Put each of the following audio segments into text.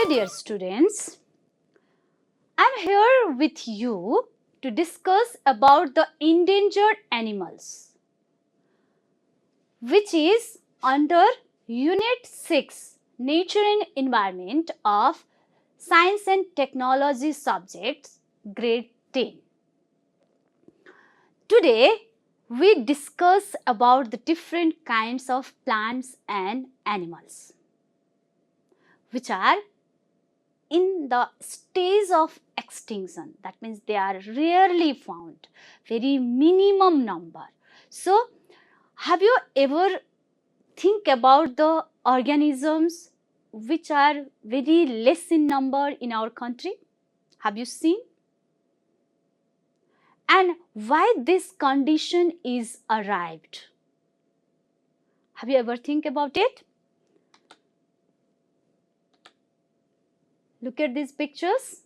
dear students, I am here with you to discuss about the endangered animals, which is under Unit 6 Nature and Environment of Science and Technology subjects, Grade 10. Today, we discuss about the different kinds of plants and animals, which are in the stage of extinction. That means they are rarely found, very minimum number. So, have you ever think about the organisms which are very less in number in our country? Have you seen? And why this condition is arrived? Have you ever think about it? Look at these pictures.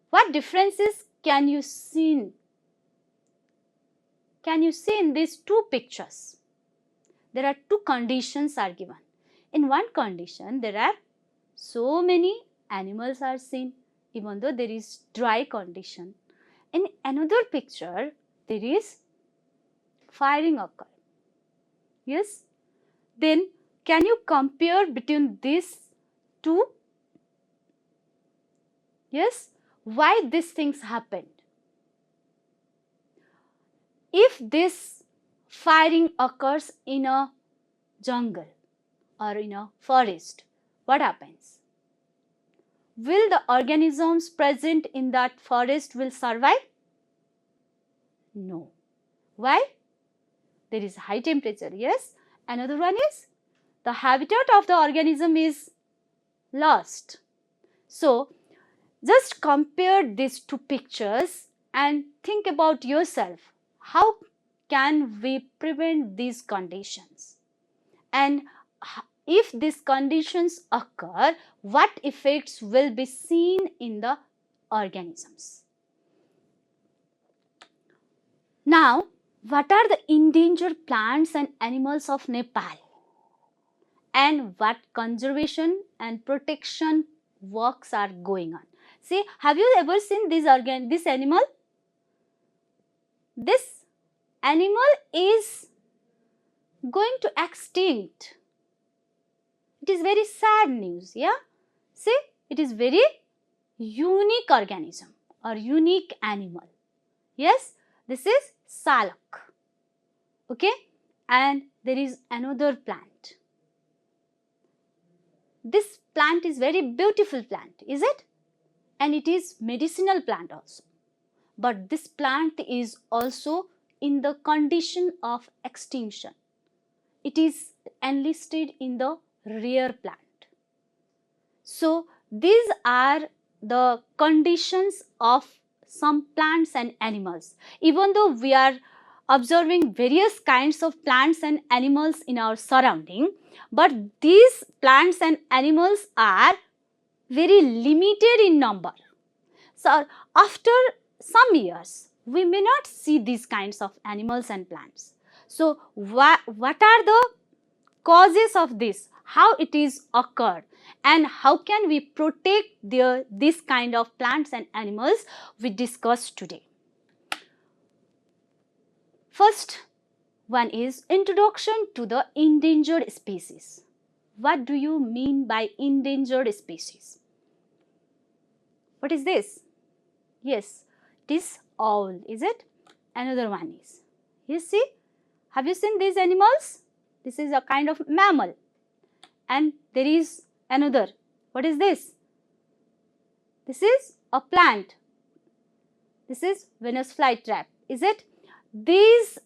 What differences can you see? Can you see in these two pictures? There are two conditions are given. In one condition, there are so many animals are seen, even though there is dry condition. In another picture, there is firing occur. Yes? Then, can you compare between these two? Yes? Why these things happened? If this firing occurs in a jungle or in a forest, what happens? Will the organisms present in that forest will survive? No. Why? There is high temperature, yes. Another one is the habitat of the organism is lost. So, just compare these two pictures and think about yourself. How can we prevent these conditions? And if these conditions occur, what effects will be seen in the organisms? Now, what are the endangered plants and animals of Nepal? And what conservation and protection works are going on? See, have you ever seen this animal? This animal is going to extinct. It is very sad news, yeah? See, it is very unique organism or unique animal. Yes, this is salak. Okay, and there is another plant. This plant is very beautiful plant, is it? And it is medicinal plant also. But this plant is also in the condition of extinction. It is enlisted in the rare plant. So, these are the conditions of some plants and animals. Even though we are observing various kinds of plants and animals in our surrounding, but these plants and animals are very limited in number. So, after some years, we may not see these kinds of animals and plants. So, what are the causes of this? How it is occurred? And how can we protect this kind of plants and animals we discussed today? First one is introduction to the endangered species. What do you mean by endangered species? What is this? Yes, it is owl, is it? Another one is, you see, have you seen these animals? This is a kind of mammal. And there is another. What is this? This is a plant. This is Venus flytrap, is it? These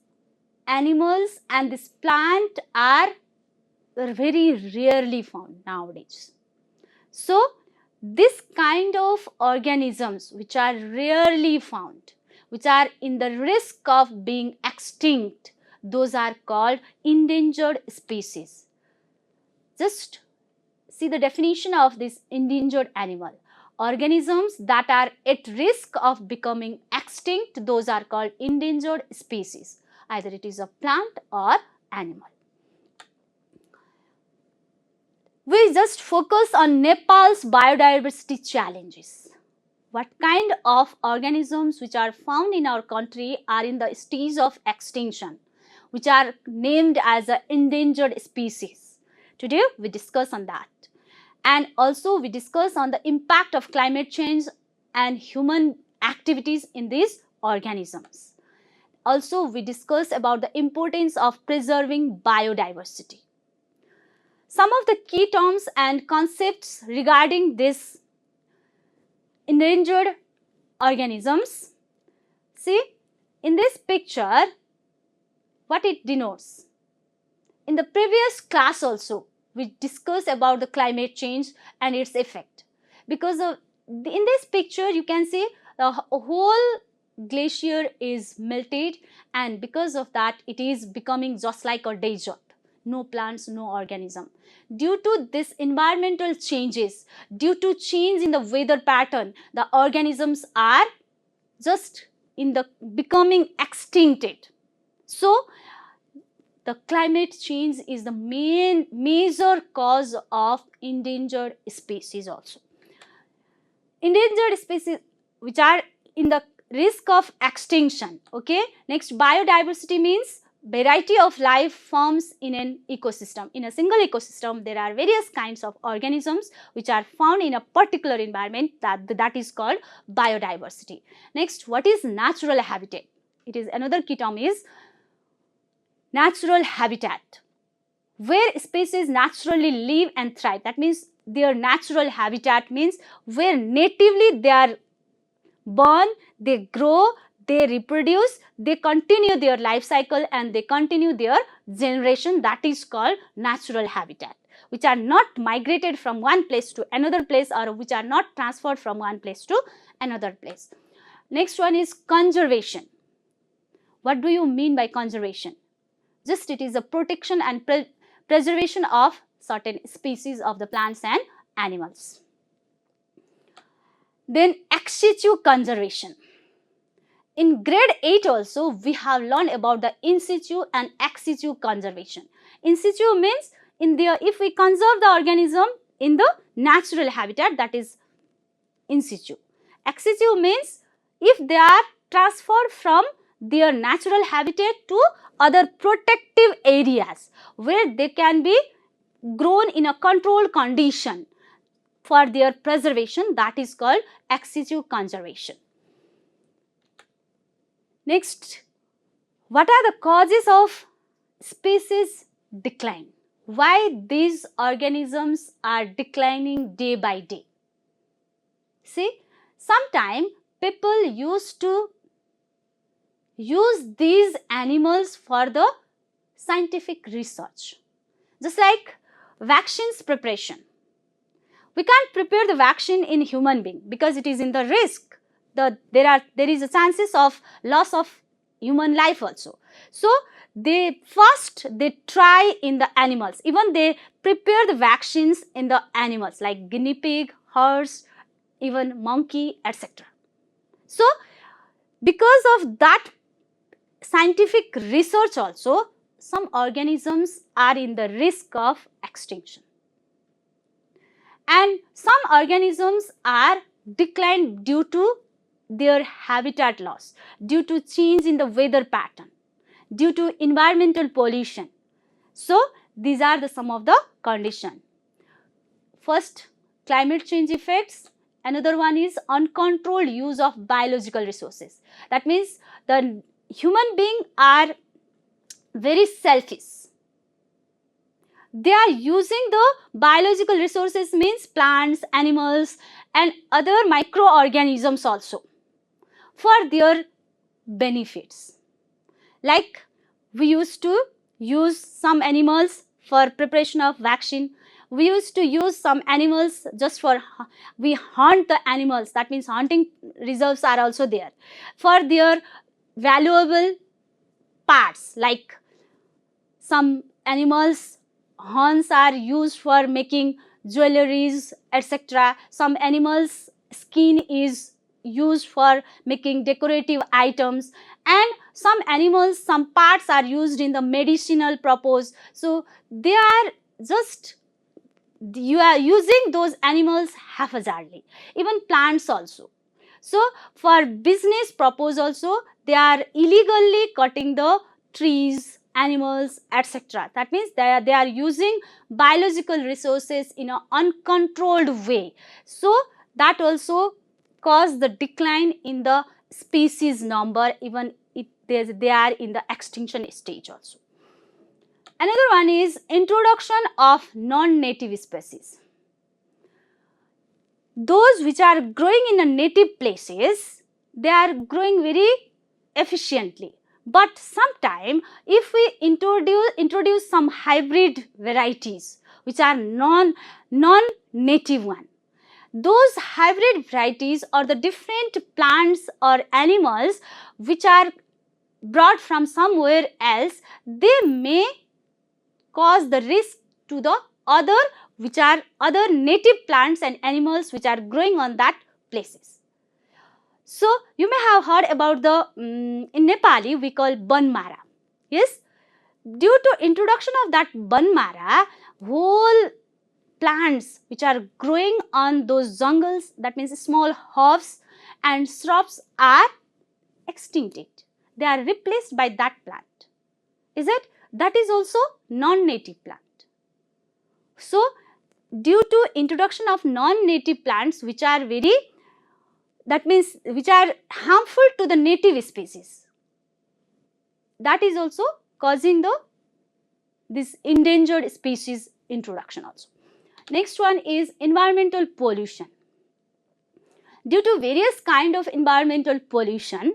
animals and this plant are very rarely found nowadays. So, this kind of organisms which are rarely found, which are in the risk of being extinct, those are called endangered species. Just see the definition of this endangered animal. Organisms that are at risk of becoming extinct, those are called endangered species. Either it is a plant or animal. we just focus on Nepal's biodiversity challenges. What kind of organisms which are found in our country are in the stage of extinction, which are named as an endangered species. Today we discuss on that. And also we discuss on the impact of climate change and human activities in these organisms. Also we discuss about the importance of preserving biodiversity. Some of the key terms and concepts regarding this endangered organisms. See, in this picture, what it denotes. In the previous class also, we discussed about the climate change and its effect. Because in this picture, you can see the whole glacier is melted, and because of that, it is becoming just like a desert. No plants, no organism. Due to this environmental changes, due to change in the weather pattern, the organisms are just in the becoming extincted. So, the climate change is the major cause of endangered species also. Endangered species which are in the risk of extinction. Okay. Next, biodiversity means variety of life forms in an ecosystem. In a single ecosystem, there are various kinds of organisms which are found in a particular environment, that is called biodiversity. Next, what is natural habitat? It is another key term is natural habitat, where species naturally live and thrive. That means their natural habitat means where natively they are born, they grow, they reproduce, they continue their life cycle and they continue their generation. That is called natural habitat, which are not migrated from one place to another place, or which are not transferred from one place to another place. Next one is conservation. What do you mean by conservation? Just it is a protection and preservation of certain species of the plants and animals. Then ex situ conservation. In grade 8 also, we have learned about the in situ and ex situ conservation. In situ means if we conserve the organism in the natural habitat, that is in situ. Ex situ means if they are transferred from their natural habitat to other protective areas where they can be grown in a controlled condition for their preservation, that is called ex situ conservation. Next, what are the causes of species decline? Why these organisms are declining day by day? See, sometimes people used to use these animals for the scientific research. Just like vaccines preparation. We can't prepare the vaccine in human being because it is in the risk. There is a chances of loss of human life also. So, they try in the animals. Even they prepare the vaccines in the animals like guinea pig, horse, even monkey, etc. So, because of that scientific research also, some organisms are in the risk of extinction. And some organisms are declined due to their habitat loss, due to change in the weather pattern, due to environmental pollution. So, these are some of the conditions. First, climate change effects. Another one is uncontrolled use of biological resources. That means the human beings are very selfish. They are using the biological resources, means plants, animals and other microorganisms also for their benefits. Like we used to use some animals for preparation of vaccine. We used to use some animals just for, we hunt the animals, that means hunting reserves are also there for their valuable parts, like some animals horns are used for making jewelries, etc. Some animals skin is used for making decorative items, and some animals, some parts are used in the medicinal purpose. So, they are just you are using those animals haphazardly, even plants also. So for business purpose also, they are illegally cutting the trees, animals, etc. That means they are using biological resources in an uncontrolled way. So that also cause the decline in the species number, even if they are in the extinction stage also. Another one is introduction of non-native species. Those which are growing in the native places, they are growing very efficiently. But sometime if we introduce some hybrid varieties which are non-native one, those hybrid varieties or the different plants or animals which are brought from somewhere else, they may cause the risk to the other, which are other native plants and animals which are growing on that places. So you may have heard about the in Nepali we call banmara. Yes, due to introduction of that banmara, whole plants which are growing on those jungles, that means small herbs and shrubs, are extincted. They are replaced by that plant. Is it? That is also non-native plant. So due to introduction of non-native plants which are very, that means which are harmful to the native species, that is also causing this endangered species introduction also. Next one is environmental pollution. Due to various kind of environmental pollution,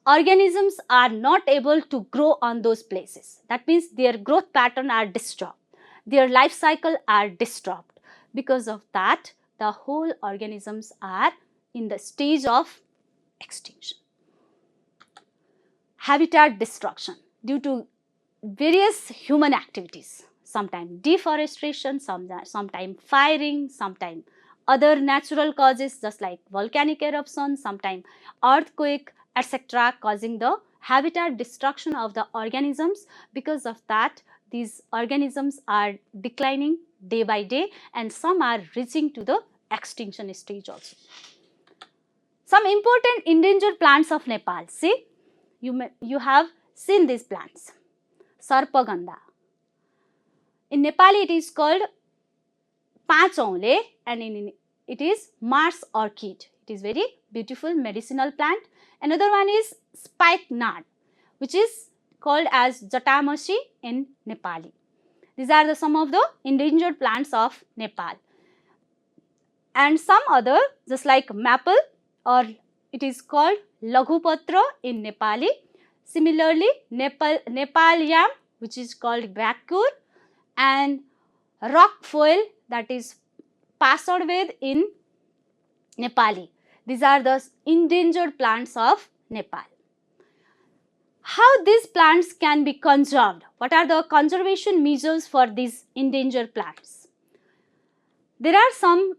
organisms are not able to grow on those places. That means their growth pattern are disturbed, their life cycle are disturbed. Because of that, the whole organisms are in the stage of extinction. Habitat destruction due to various human activities, sometimes deforestation, sometimes firing, sometimes other natural causes just like volcanic eruption, sometimes earthquake, etc., causing the habitat destruction of the organisms. Because of that, these organisms are declining day by day and some are reaching to the extinction stage also. Some important endangered plants of Nepal. See, you have seen these plants. Sarpagandha. In Nepali it is called Panchaule and it is Mars orchid. It is very beautiful medicinal plant. Another one is spikenard, which is called as Jatamasi in Nepali. These are some of the endangered plants of Nepal. And some other, just like maple, or it is called Laghupatra in Nepali. Similarly, Nepal yam, which is called Bhaktapur, and rock foil, that is Pasarved in Nepali. These are the endangered plants of Nepal. How these plants can be conserved? What are the conservation measures for these endangered plants? There are some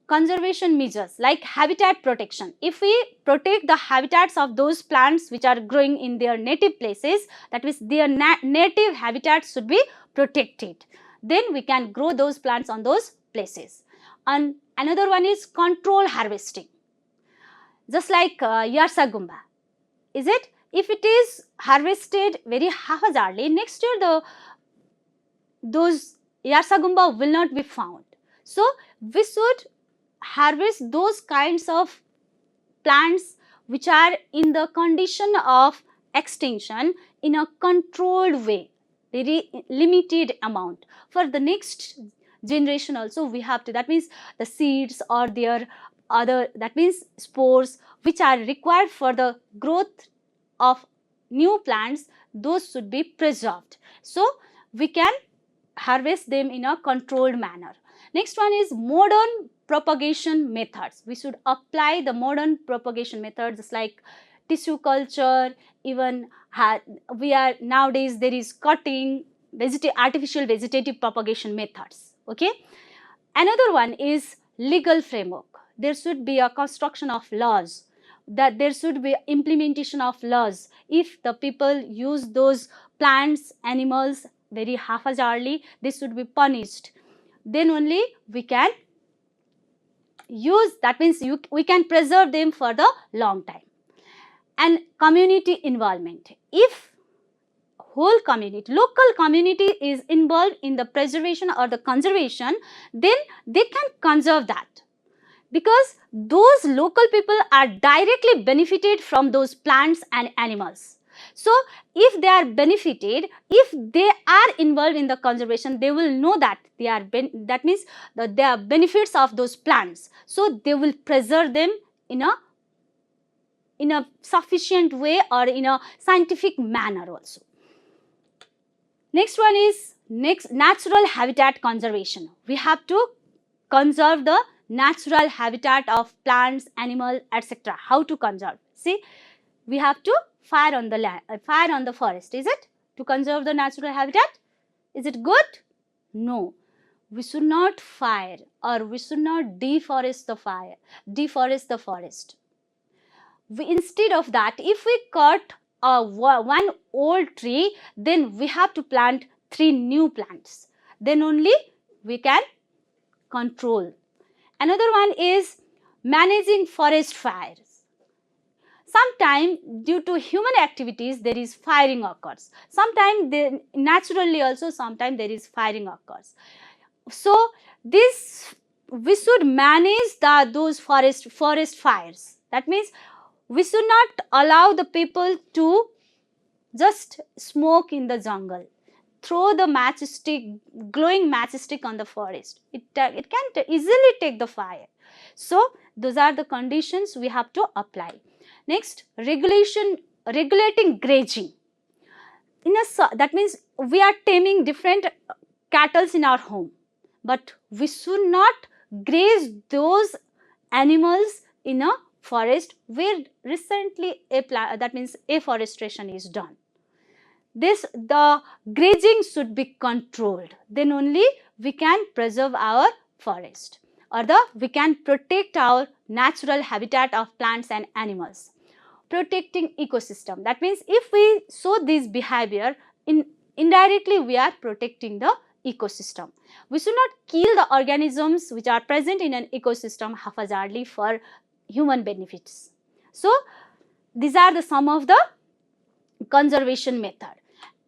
conservation measures like habitat protection. If we protect the habitats of those plants which are growing in their native places, that means their native habitats should be protected, then we can grow those plants on those places. And another one is control harvesting, just like Yarsagumba. Is it? If it is harvested very haphazardly, next year those Yarsagumba will not be found. So we should harvest those kinds of plants which are in the condition of extinction in a controlled way, very limited amount. For the next generation also we have to, that means the seeds or their other, that means spores which are required for the growth of new plants, those should be preserved. So we can harvest them in a controlled manner. Next one is modern propagation methods. We should apply the modern propagation methods like tissue culture, even we are nowadays there is cutting, artificial vegetative propagation methods. Okay. Another one is legal framework. There should be a construction of laws, that there should be implementation of laws. If the people use those plants, animals very haphazardly, they should be punished. then only we can use, that means we can preserve them for the long time. And community involvement. If whole community, local community is involved in the preservation or the conservation, then they can conserve that, because those local people are directly benefited from those plants and animals. So if they are benefited, if they are involved in the conservation, they will know that they are that means that there are benefits of those plants, so they will preserve them in a sufficient way or in a scientific manner also. Next one is natural habitat conservation. We have to conserve the natural habitat of plants, animals, etc. How to conserve? See, we have to fire on the land, fire on the forest. Is it to conserve the natural habitat? Is it good? No. We should not fire, or we should not deforest the forest. Instead of that, if we cut one old tree, then we have to plant 3 new plants. Then only we can control. Another one is managing forest fires. Sometimes due to human activities there is firing occurs. Sometimes naturally also, sometimes there is firing occurs. So this we should manage those forest fires. That means we should not allow the people to just smoke in the jungle, throw the matchstick, glowing matchstick on the forest. It can easily take the fire. So those are the conditions we have to apply. Next, regulating grazing. That means we are taming different cattle in our home, but we should not graze those animals in a forest where recently that means afforestation is done. The grazing should be controlled. Then only we can preserve our forest, or we can protect our natural habitat of plants and animals. Protecting ecosystem. That means if we show this behavior, indirectly we are protecting the ecosystem. We should not kill the organisms which are present in an ecosystem haphazardly for human benefits. So these are some of the conservation method.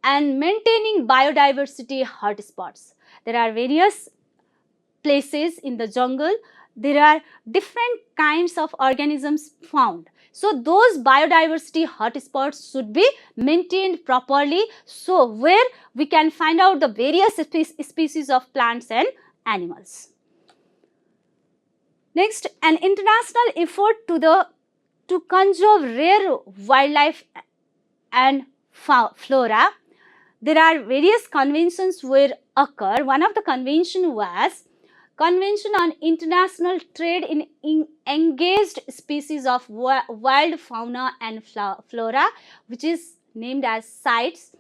And maintaining biodiversity hotspots. There are various places in the jungle, there are different kinds of organisms found. So those biodiversity hotspots should be maintained properly, so where we can find out the various species of plants and animals. Next, an international effort to conserve rare wildlife and flora. There are various conventions will occur. One of the convention was Convention on International Trade in Engaged Species of Wild Fauna and Flora, which is named as CITES,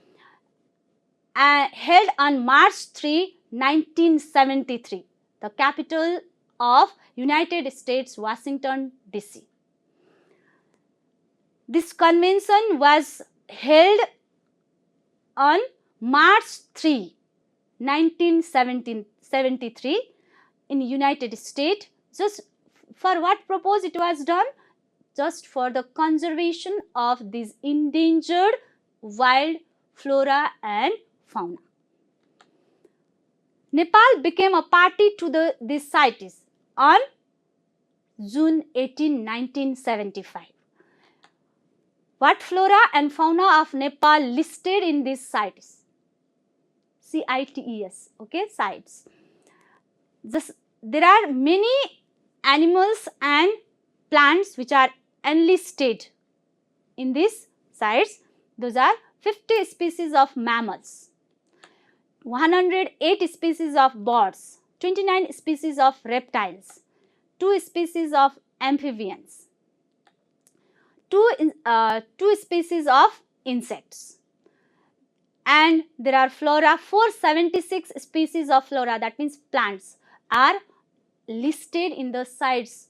held on March 3, 1973, the capital of United States, Washington, D.C. This convention was held on March 3, 1973 in United States. Just for what purpose it was done? Just for the conservation of these endangered wild flora and fauna. Nepal became a party to this CITES on June 18, 1975. What flora and fauna of Nepal listed in this CITES? CITES, okay, CITES. There are many animals and plants which are enlisted in this CITES. Those are 50 species of mammals, 108 species of birds, 29 species of reptiles, 2 species of amphibians, 2 species of insects, and there are flora. 476 species of flora, that means plants, are listed in the CITES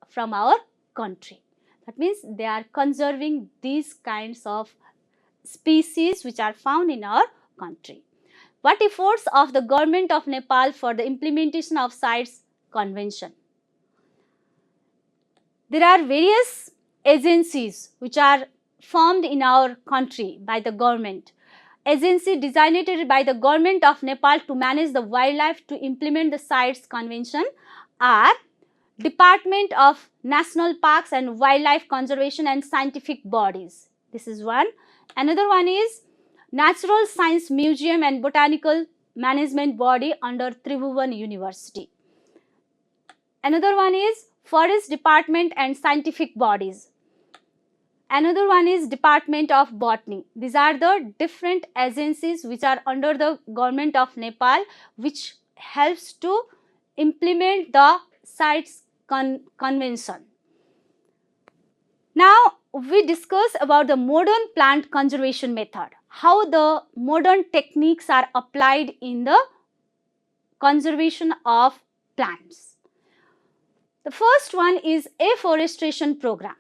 from our country. That means they are conserving these kinds of species which are found in our country. What efforts of the government of Nepal for the implementation of CITES convention? There are various agencies which are formed in our country by the government. Agency designated by the government of Nepal to manage the wildlife to implement the CITES convention are Department of National Parks and Wildlife Conservation and Scientific Bodies. This is one. Another one is Natural Science Museum and Botanical Management Body under Tribhuvan University. Another one is Forest Department and Scientific Bodies. Another one is Department of Botany. These are the different agencies which are under the government of Nepal, which helps to implement the CITES convention. Now we discuss about the modern plant conservation method, how the modern techniques are applied in the conservation of plants. The first one is afforestation program.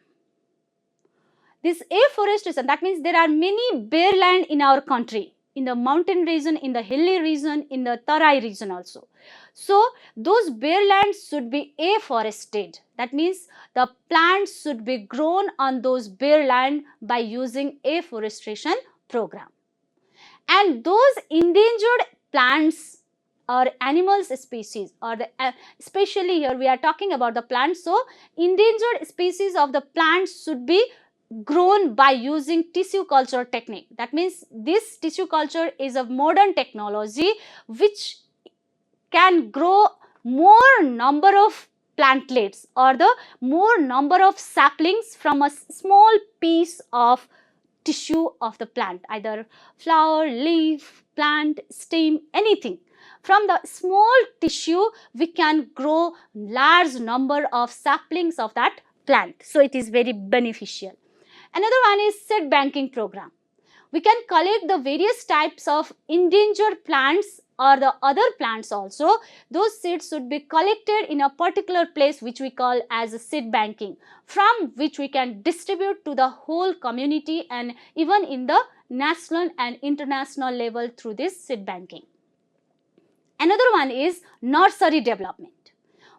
This afforestation, that means there are many bare land in our country, in the mountain region, in the hilly region, in the Tarai region also. So those bare lands should be afforested. That means the plants should be grown on those bare land by using afforestation program. And those endangered plants or animals species, or the especially here we are talking about the plants, so endangered species of the plants should be grown by using tissue culture technique. That means this tissue culture is a modern technology which can grow more number of plantlets or the more number of saplings from a small piece of tissue of the plant, either flower, leaf, plant, stem, anything. From the small tissue we can grow large number of saplings of that plant. So it is very beneficial. Another one is seed banking program. We can collect the various types of endangered plants or the other plants also. Those seeds should be collected in a particular place which we call as a seed banking, from which we can distribute to the whole community and even in the national and international level through this seed banking. Another one is nursery development.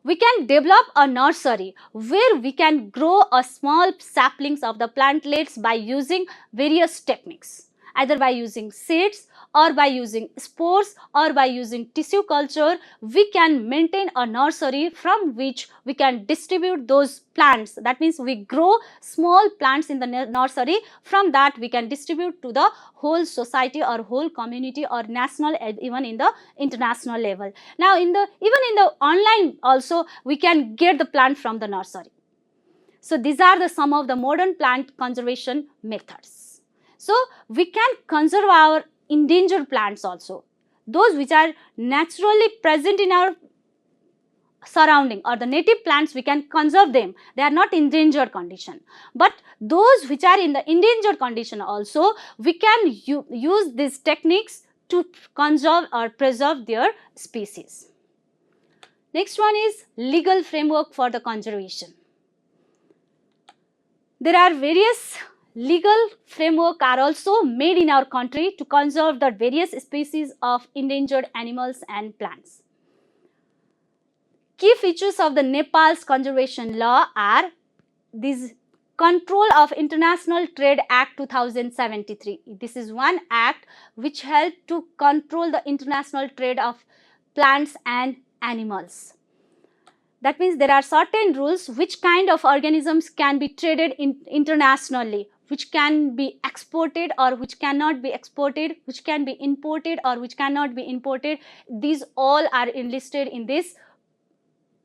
We can develop a nursery where we can grow a small saplings of the plantlets by using various techniques, either by using seeds or by using spores or by using tissue culture. We can maintain a nursery from which we can distribute those plants. That means we grow small plants in the nursery. From that we can distribute to the whole society or whole community or national and even in the international level. Now even in the online also we can get the plant from the nursery. So these are some of the modern plant conservation methods. So we can conserve our endangered plants also, those which are naturally present in our surrounding, or the native plants we can conserve them, they are not endangered condition. But those which are in the endangered condition also, we can use these techniques to conserve or preserve their species. Next one is legal framework for the conservation. There are various legal framework are also made in our country to conserve the various species of endangered animals and plants. Key features of the Nepal's conservation law are this: Control of International Trade Act 2073. This is one act which helped to control the international trade of plants and animals. That means there are certain rules which kind of organisms can be traded internationally, which can be exported or which cannot be exported, which can be imported or which cannot be imported. These all are enlisted in this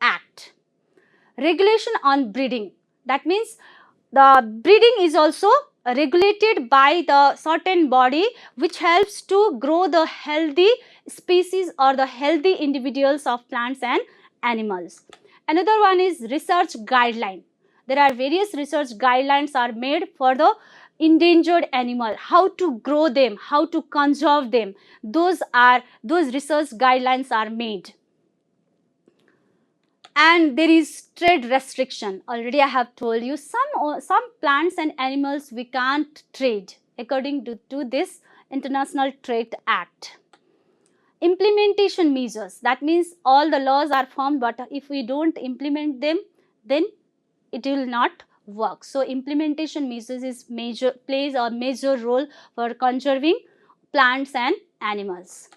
act. Regulation on breeding. That means the breeding is also regulated by the certain body which helps to grow the healthy species or the healthy individuals of plants and animals. Another one is research guideline. There are various research guidelines are made for the endangered animal, how to grow them, how to conserve them. Those research guidelines are made. And there is trade restriction. Already I have told you some plants and animals we can't trade according to this International Trade Act. implementation measures, that means all the laws are formed, but if we don't implement them, then it will not work. So implementation measures plays a major role for conserving plants and animals.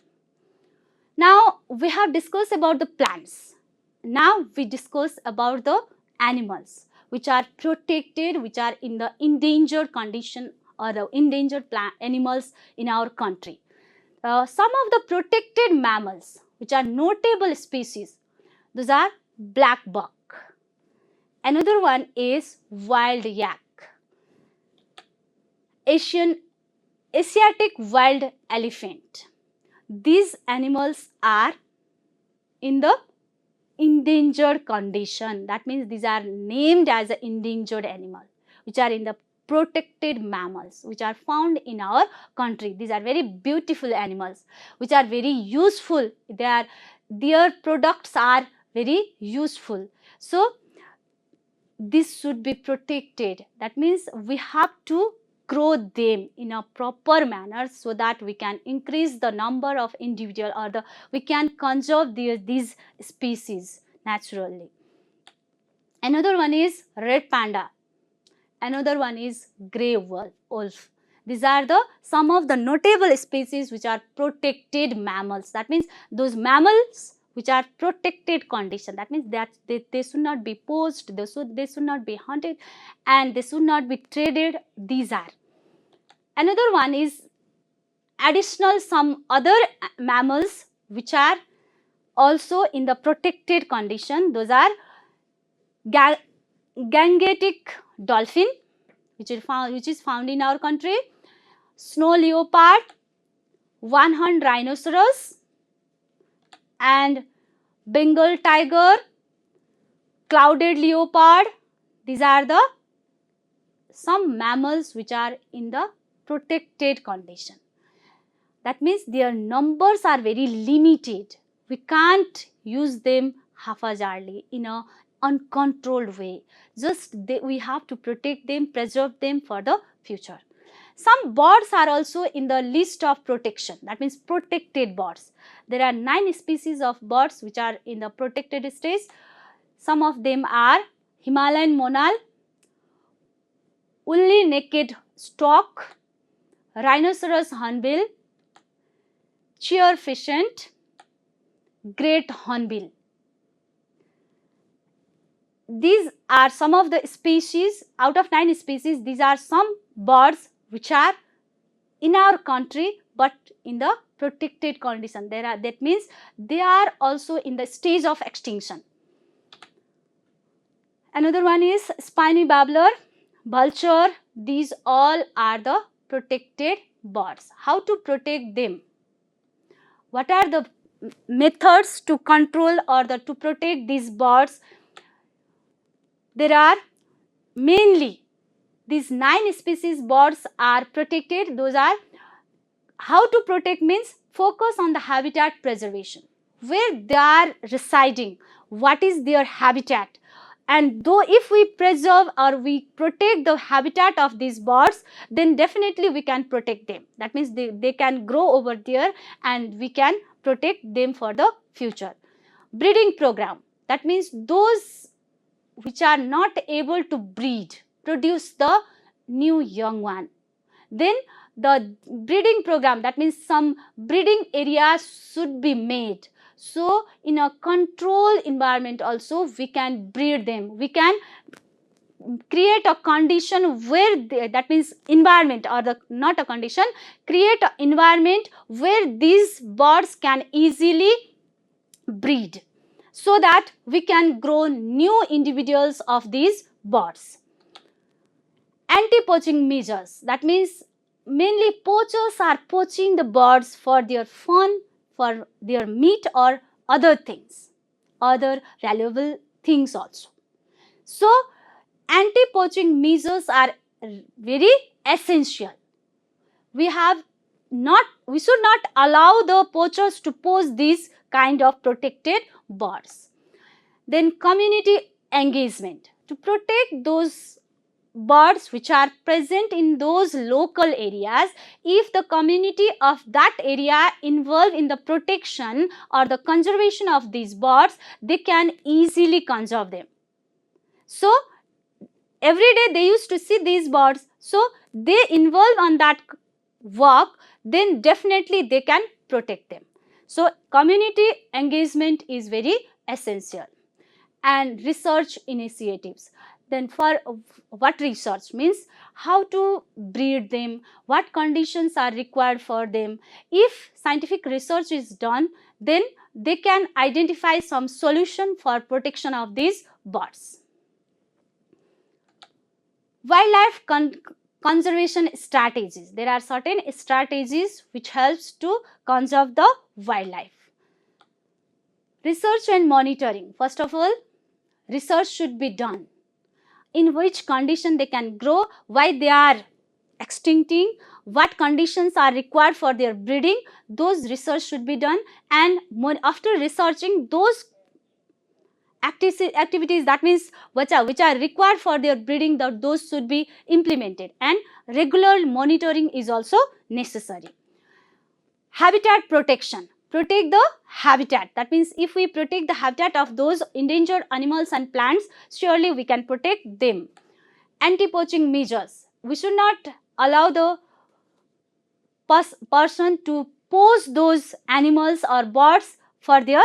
Now we have discussed about the plants. Now we discuss about the animals which are protected, which are in the endangered condition, or the endangered animals in our country. Some of the protected mammals which are notable species, those are black buck. Another one is wild yak, Asiatic wild elephant. These animals are in the endangered condition. That means these are named as an endangered animal, which are in the protected mammals, which are found in our country. These are very beautiful animals, which are very useful. Their products are very useful. So this should be protected. That means we have to grow them in a proper manner so that we can increase the number of individual, or we can conserve these species naturally. Another one is red panda. Another one is grey wolf. These are some of the notable species which are protected mammals. That means those mammals which are protected condition. That means that they should not be poached, they should not be hunted, and they should not be traded. These are. Another one is additional some other mammals which are also in the protected condition. Those are Gangetic dolphin, which is found in our country, snow leopard, one-horned rhinoceros, and Bengal tiger, clouded leopard. These are some mammals which are in the protected condition. That means their numbers are very limited. We can't use them haphazardly in a uncontrolled way. We have to protect them, preserve them for the future. Some birds are also in the list of protection. That means protected birds. There are 9 species of birds which are in the protected stage. Some of them are Himalayan monal, woolly naked stork, rhinoceros hornbill, cheer pheasant, great hornbill. These are some of the species. Out of 9 species, these are some birds which are in our country but in the protected condition. That means they are also in the stage of extinction. Another one is spiny babbler, vulture. These all are the protected birds. How to protect them? What are the methods to control or to protect these birds? There are mainly these 9 species birds are protected. Those are, how to protect means focus on the habitat preservation, where they are residing, what is their habitat. And though if we preserve or we protect the habitat of these birds, then definitely we can protect them. That means they can grow over there and we can protect them for the future. Breeding program, that means those which are not able to breed, produce the new young one. Then the breeding program, that means some breeding areas should be made. So in a controlled environment also we can breed them. We can create a condition where that means environment, or not a condition, create an environment where these birds can easily breed, so that we can grow new individuals of these birds. Anti-poaching measures, that means mainly poachers are poaching the birds for their fun, for their meat or other things, other valuable things also. So anti-poaching measures are very essential. We should not allow the poachers to poach these kind of protected birds. Then community engagement. To protect those birds which are present in those local areas, if the community of that area involved in the protection or the conservation of these birds, they can easily conserve them. So every day they used to see these birds, so they involve on that work, then definitely they can protect them. So community engagement is very essential. And research initiatives. Then for what research means, how to breed them, what conditions are required for them. If scientific research is done, then they can identify some solution for protection of these birds. Wildlife conservation strategies. There are certain strategies which helps to conserve the wildlife. Research and monitoring. First of all, research should be done. In which condition they can grow, why they are extincting, what conditions are required for their breeding, those research should be done. And after researching those activities, that means which are required for their breeding, those should be implemented, and regular monitoring is also necessary. Habitat protection. Protect the habitat. That means if we protect the habitat of those endangered animals and plants, surely we can protect them. Anti-poaching measures. We should not allow the person to poach those animals or birds for their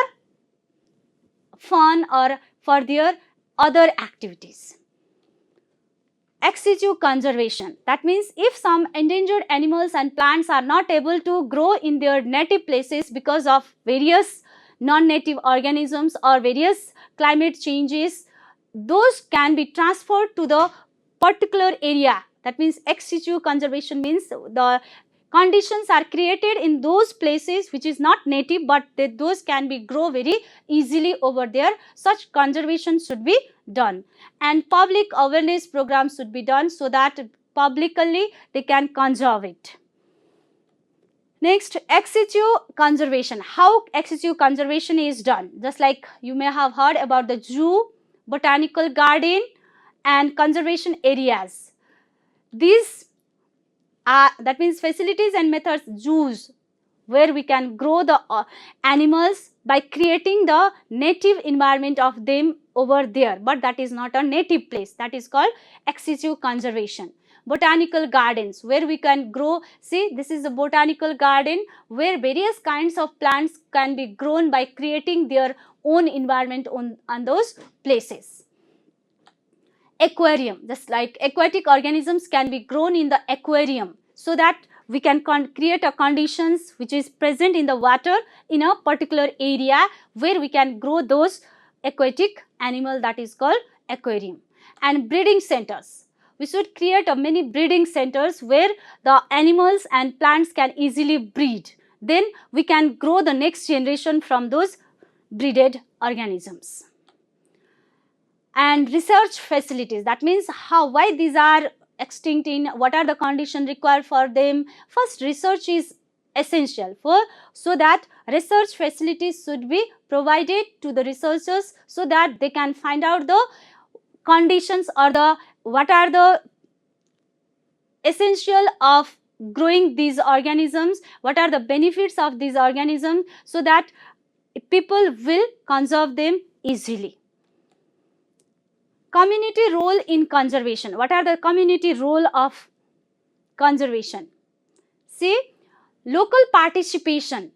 fun or for their other activities. Ex situ conservation. That means if some endangered animals and plants are not able to grow in their native places because of various non-native organisms or various climate changes, those can be transferred to the particular area. That means ex situ conservation means the conditions are created in those places which is not native, but those can be grow very easily over there. Such conservation should be done. And public awareness programs should be done so that publicly they can conserve it. Next, ex situ conservation. How ex situ conservation is done? Just like you may have heard about the zoo, botanical garden and conservation areas. These that means facilities and methods, zoos, where we can grow the animals by creating the native environment of them over there, but that is not a native place. That is called ex situ conservation. Botanical gardens, where we can grow, see this is a botanical garden where various kinds of plants can be grown by creating their own environment on those places. Aquarium, just like aquatic organisms can be grown in the aquarium, so that we can create a conditions which is present in the water in a particular area where we can grow those aquatic animal, that is called aquarium. And breeding centers, we should create a many breeding centers where the animals and plants can easily breed, then we can grow the next generation from those breeded organisms. And research facilities, that means why these are extinct, in what are the conditions required for them. First, research is essential so that research facilities should be provided to the researchers so that they can find out the conditions or what are the essential of growing these organisms, what are the benefits of these organisms, so that people will conserve them easily. Community role in conservation. What are the community role of conservation? See, local participation.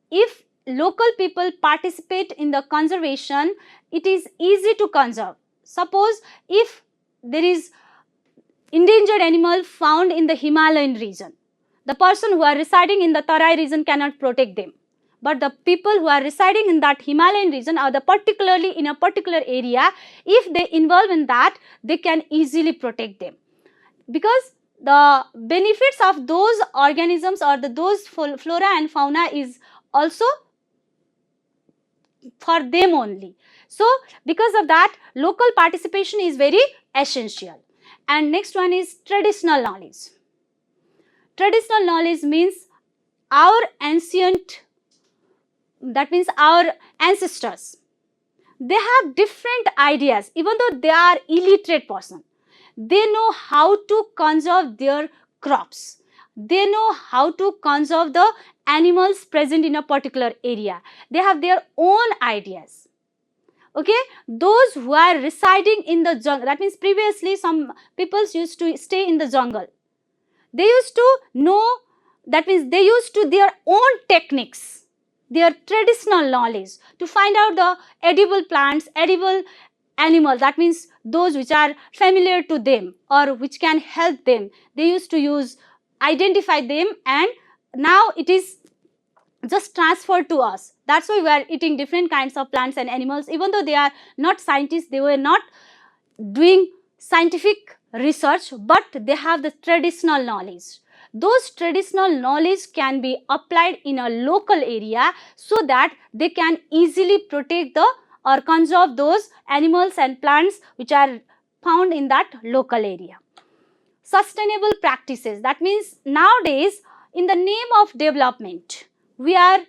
If local people participate in the conservation, it is easy to conserve. Suppose if there is endangered animal found in the Himalayan region, the person who are residing in the Tarai region cannot protect them. But the people who are residing in that Himalayan region or particularly in a particular area, if they involve in that, they can easily protect them. Because the benefits of those organisms or those flora and fauna is also for them only. So, because of that, local participation is very essential. And next one is traditional knowledge. Traditional knowledge means our ancient, that means our ancestors, they have different ideas, even though they are illiterate person. they know how to conserve their crops. They know how to conserve the animals present in a particular area. They have their own ideas. Okay, those who are residing in the jungle, that means previously some people used to stay in the jungle. They used to know, that means they used to their own techniques, their traditional knowledge to find out the edible plants, edible animals, that means those which are familiar to them or which can help them. They used to use, identify them, and now it is just transferred to us. That's why we are eating different kinds of plants and animals. Even though they are not scientists, they were not doing scientific research, but they have the traditional knowledge. Those traditional knowledge can be applied in a local area so that they can easily protect the or conserve those animals and plants which are found in that local area. Sustainable practices, that means nowadays in the name of development, we are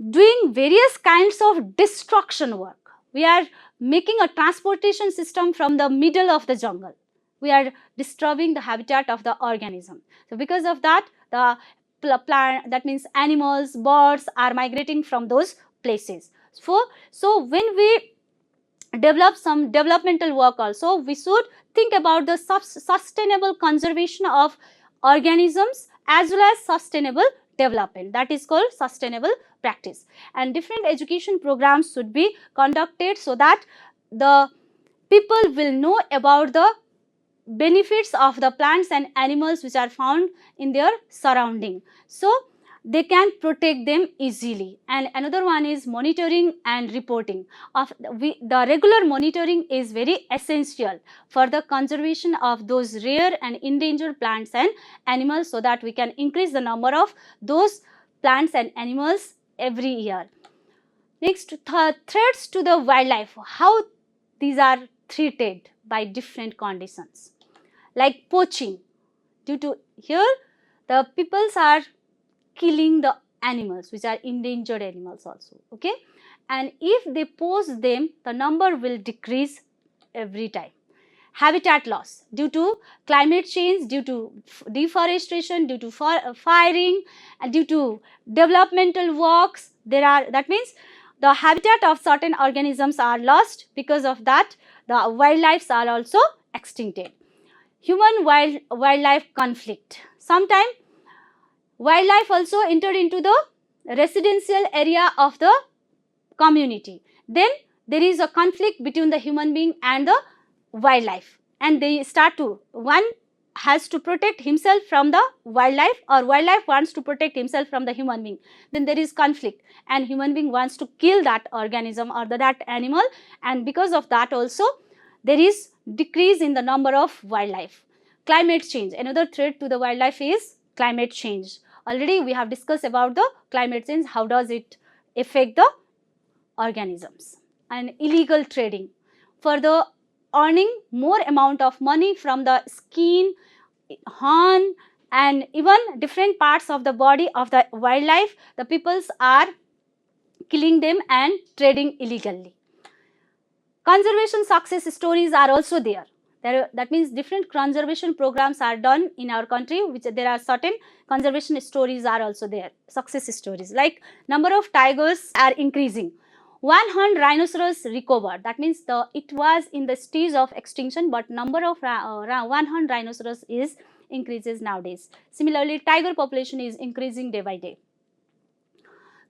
doing various kinds of destruction work. We are making a transportation system from the middle of the jungle. We are disturbing the habitat of the organism. So because of that, the plant, that means animals, birds are migrating from those places. So when we develop some developmental work also, we should think about the sustainable conservation of organisms as well as sustainable development. That is called sustainable practice. And different education programs should be conducted so that the people will know about the benefits of the plants and animals which are found in their surrounding, so they can protect them easily. And another one is monitoring and reporting. The regular monitoring is very essential for the conservation of those rare and endangered plants and animals, so that we can increase the number of those plants and animals every year. Next, threats to the wildlife. How these are treated by different conditions, like poaching. Due to here, the peoples are killing the animals which are endangered animals also. Okay, and if they poach them, the number will decrease every time. Habitat loss due to climate change, due to deforestation, due to firing, and due to developmental works. That means the habitat of certain organisms are lost. Because of that, the wildlife are also extincted. Human wildlife conflict. Sometimes wildlife also enter into the residential area of the community. Then there is a conflict between the human being and the wildlife, and they start to, one has to protect himself from the wildlife, or wildlife wants to protect himself from the human being. Then there is conflict, and human being wants to kill that organism or that animal, and because of that also there is decrease in the number of wildlife. Climate change. Another threat to the wildlife is climate change. Already we have discussed about the climate change, how does it affect the organisms. And illegal trading. For the earning more amount of money from the skin, horn, and even different parts of the body of the wildlife, the peoples are killing them and trading illegally. Conservation success stories are also there. That means different conservation programs are done in our country, which there are certain conservation stories are also there, success stories, like number of tigers are increasing. One-horned rhinoceros recovered. That means it was in the stage of extinction, but number of one-horned rhinoceros is increases nowadays. Similarly, tiger population is increasing day by day.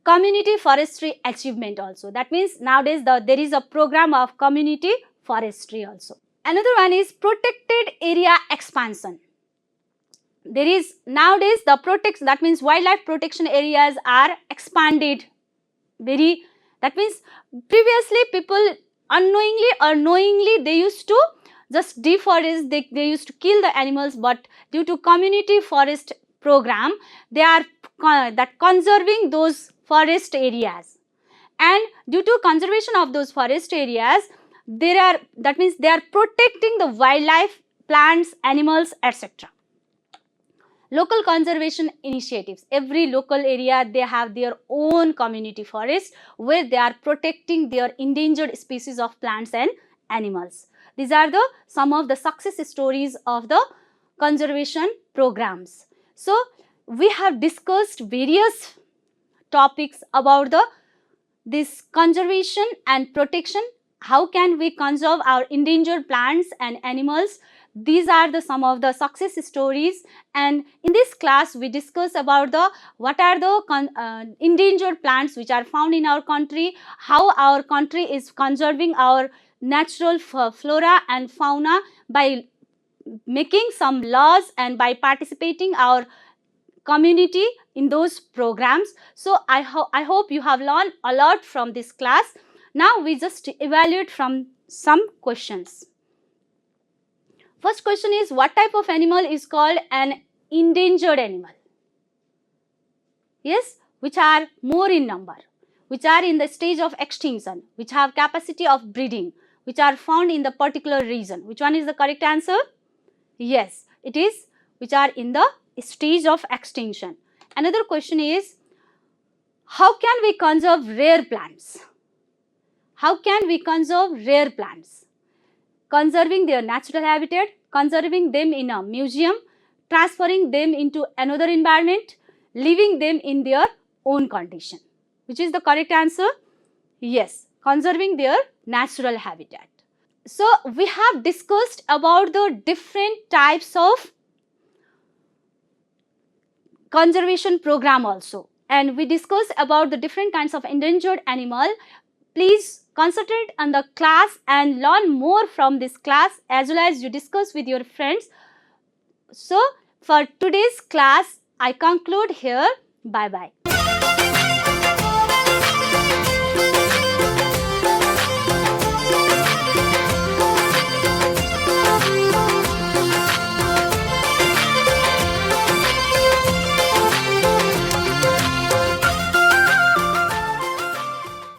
Community forestry achievement also. That means nowadays there is a program of community forestry also. Another one is protected area expansion. There is nowadays that means wildlife protection areas are expanded very. That means previously people unknowingly or knowingly they used to just deforest, they used to kill the animals, but due to community forest program, they are conserving those forest areas, and due to conservation of those forest areas, that means they are protecting the wildlife, plants, animals, etc. Local conservation initiatives. Every local area they have their own community forest where they are protecting their endangered species of plants and animals. These are the some of the success stories of the conservation programs. So we have discussed various topics about this conservation and protection. How can we conserve our endangered plants and animals? These are the some of the success stories, and in this class we discuss about the what are the endangered plants which are found in our country, how our country is conserving our natural flora and fauna by making some laws and by participating our community in those programs. So I hope you have learned a lot from this class. Now we just evaluate from some questions. First question is, what type of animal is called an endangered animal? Yes, which are more in number, which are in the stage of extinction, which have capacity of breeding, which are found in the particular region. Which one is the correct answer? Yes, it is which are in the stage of extinction. Another question is, how can we conserve rare plants? How can we conserve rare plants? Conserving their natural habitat, conserving them in a museum, transferring them into another environment, leaving them in their own condition. Which is the correct answer? Yes, conserving their natural habitat. So we have discussed about the different types of conservation program also, and we discussed about the different kinds of endangered animal. Please concentrate on the class and learn more from this class, as well as you discuss with your friends. So for today's class I conclude here. Bye bye.